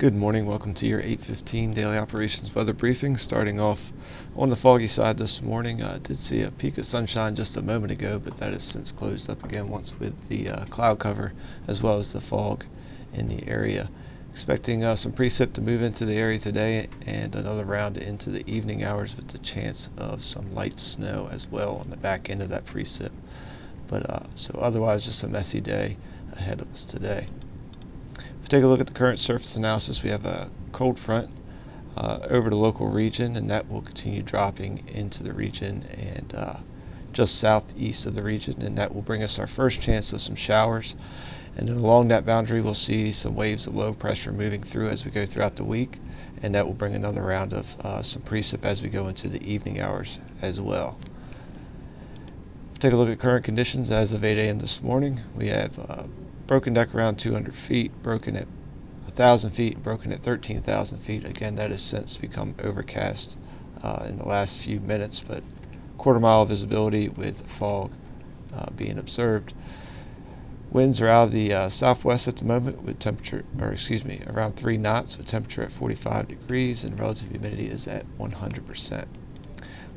Good morning. Welcome to your 8:15 daily operations weather briefing. Starting off on the foggy side this morning, did see a peak of sunshine just a moment ago, but that has since closed up again once with the cloud cover as well as the fog in the area. Expecting some precip to move into the area today and another round into the evening hours with the chance of some light snow as well on the back end of that precip. But so otherwise just a messy day ahead of us today. Take a look at the current surface analysis. We have a cold front over the local region, and that will continue dropping into the region and just southeast of the region, and that will bring us our first chance of some showers. And then along that boundary, we'll see some waves of low pressure moving through as we go throughout the week, and that will bring another round of some precip as we go into the evening hours as well. Take a look at current conditions as of 8 a.m. this morning. We have broken deck around 200 feet, broken at 1,000 feet, and broken at 13,000 feet. Again, that has since become overcast in the last few minutes, but quarter-mile visibility with fog being observed. Winds are out of the southwest at the moment with around 3 knots with temperature at 45 degrees, and relative humidity is at 100%.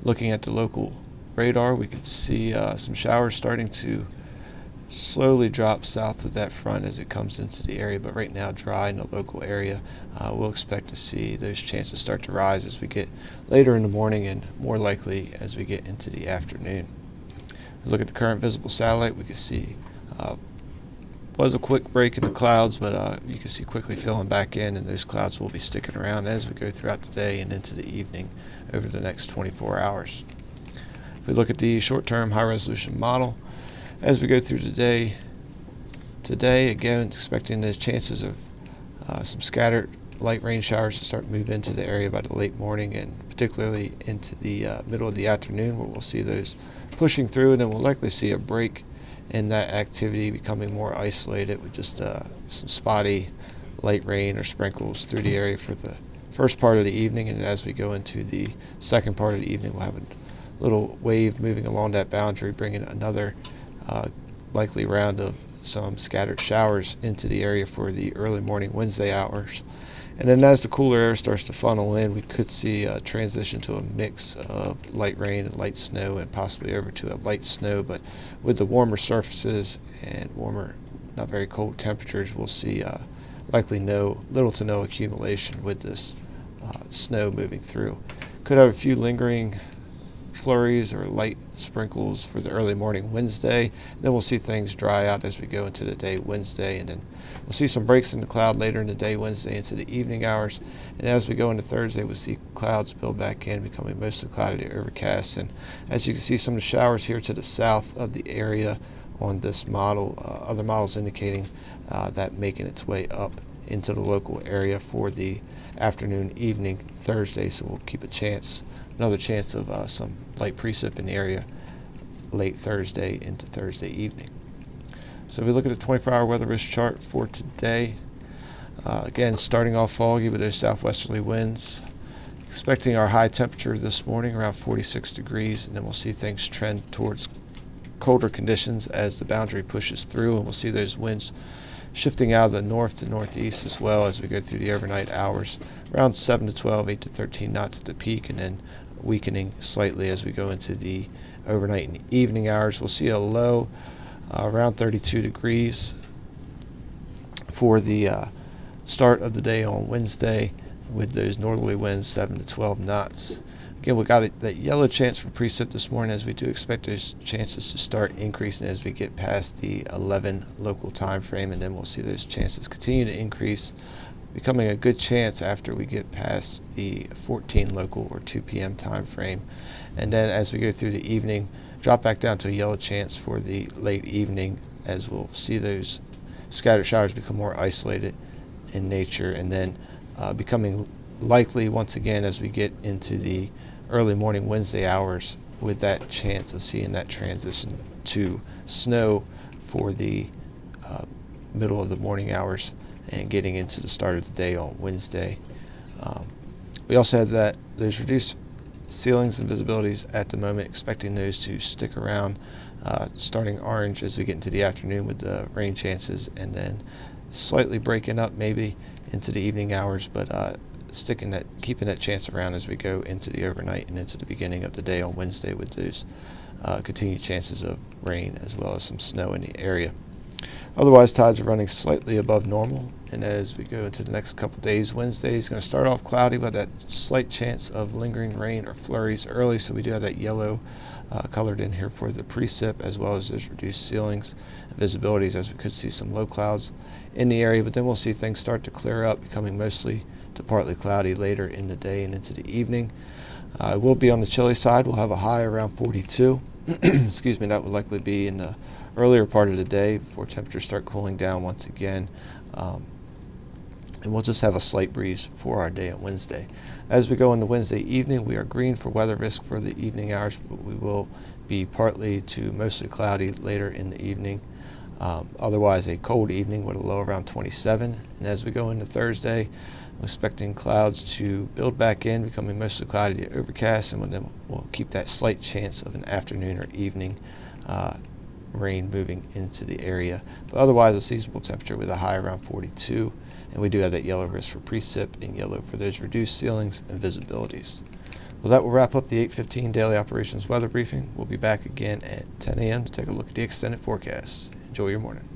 Looking at the local radar, we can see some showers starting to slowly drop south with that front as it comes into the area, but right now dry in the local area. We'll expect to see those chances start to rise as we get later in the morning and more likely as we get into the afternoon. Look at the current visible satellite. We can see was a quick break in the clouds, but you can see quickly filling back in, and those clouds will be sticking around as we go throughout the day and into the evening over the next 24 hours. If we look at the short-term high-resolution model, as we go through the day, today again expecting those chances of some scattered light rain showers to start to move into the area by the late morning and particularly into the middle of the afternoon, where we'll see those pushing through, and then we'll likely see a break in that activity becoming more isolated with just some spotty light rain or sprinkles through the area for the first part of the evening. And as we go into the second part of the evening, we'll have a little wave moving along that boundary, bringing another likely round of some scattered showers into the area for the early morning Wednesday hours. And then as the cooler air starts to funnel in, we could see a transition to a mix of light rain and light snow, and possibly over to a light snow. But with the warmer surfaces and warmer, not very cold temperatures, we'll see likely little to no accumulation with this snow moving through. Could have a few lingering flurries or light sprinkles for the early morning Wednesday. Then we'll see things dry out as we go into the day Wednesday, and then we'll see some breaks in the cloud later in the day Wednesday into the evening hours. And as we go into Thursday, we'll see clouds build back in, becoming mostly cloudy to overcast. And as you can see, some of the showers here to the south of the area on this model, other models indicating that making its way up into the local area for the afternoon, evening Thursday. So we'll keep another chance of some light precip in the area late Thursday into Thursday evening. So if we look at the 24-hour weather risk chart for today, again starting off foggy with those southwesterly winds. Expecting our high temperature this morning around 46 degrees, and then we'll see things trend towards colder conditions as the boundary pushes through, and we'll see those winds shifting out of the north to northeast as well as we go through the overnight hours, around 7 to 12, 8 to 13 knots at the peak, and then weakening slightly as we go into the overnight and evening hours. We'll see a low around 32 degrees for the start of the day on Wednesday with those northerly winds 7 to 12 knots. Again, we got that yellow chance for precip this morning, as we do expect those chances to start increasing as we get past the 11 local time frame, and then we'll see those chances continue to increase, becoming a good chance after we get past the 14 local or 2 p.m. time frame. And then as we go through the evening, drop back down to a yellow chance for the late evening, as we'll see those scattered showers become more isolated in nature, and then becoming likely once again as we get into the early morning Wednesday hours, with that chance of seeing that transition to snow for the middle of the morning hours and getting into the start of the day on Wednesday. We also have those reduced ceilings and visibilities at the moment, expecting those to stick around, starting orange as we get into the afternoon with the rain chances, and then slightly breaking up maybe into the evening hours, but keeping that chance around as we go into the overnight and into the beginning of the day on Wednesday with those continued chances of rain as well as some snow in the area. Otherwise, tides are running slightly above normal, and as we go into the next couple days, Wednesday is going to start off cloudy with that slight chance of lingering rain or flurries early, so we do have that yellow colored in here for the precip as well as those reduced ceilings and visibilities, as we could see some low clouds in the area, but then we'll see things start to clear up, becoming mostly to partly cloudy later in the day and into the evening. We'll be on the chilly side. We'll have a high around 42. Excuse me, that would likely be in the earlier part of the day before temperatures start cooling down once again. And we'll just have a slight breeze for our day on Wednesday. As we go into Wednesday evening, we are green for weather risk for the evening hours, but we will be partly to mostly cloudy later in the evening. Otherwise, a cold evening with a low around 27. And as we go into Thursday, I'm expecting clouds to build back in, becoming mostly cloudy to overcast, and then we'll keep that slight chance of an afternoon or evening rain moving into the area. But otherwise, a seasonable temperature with a high around 42. And we do have that yellow risk for precip and yellow for those reduced ceilings and visibilities. Well, that will wrap up the 8:15 daily operations weather briefing. We'll be back again at 10 a.m. to take a look at the extended forecast. Enjoy your morning.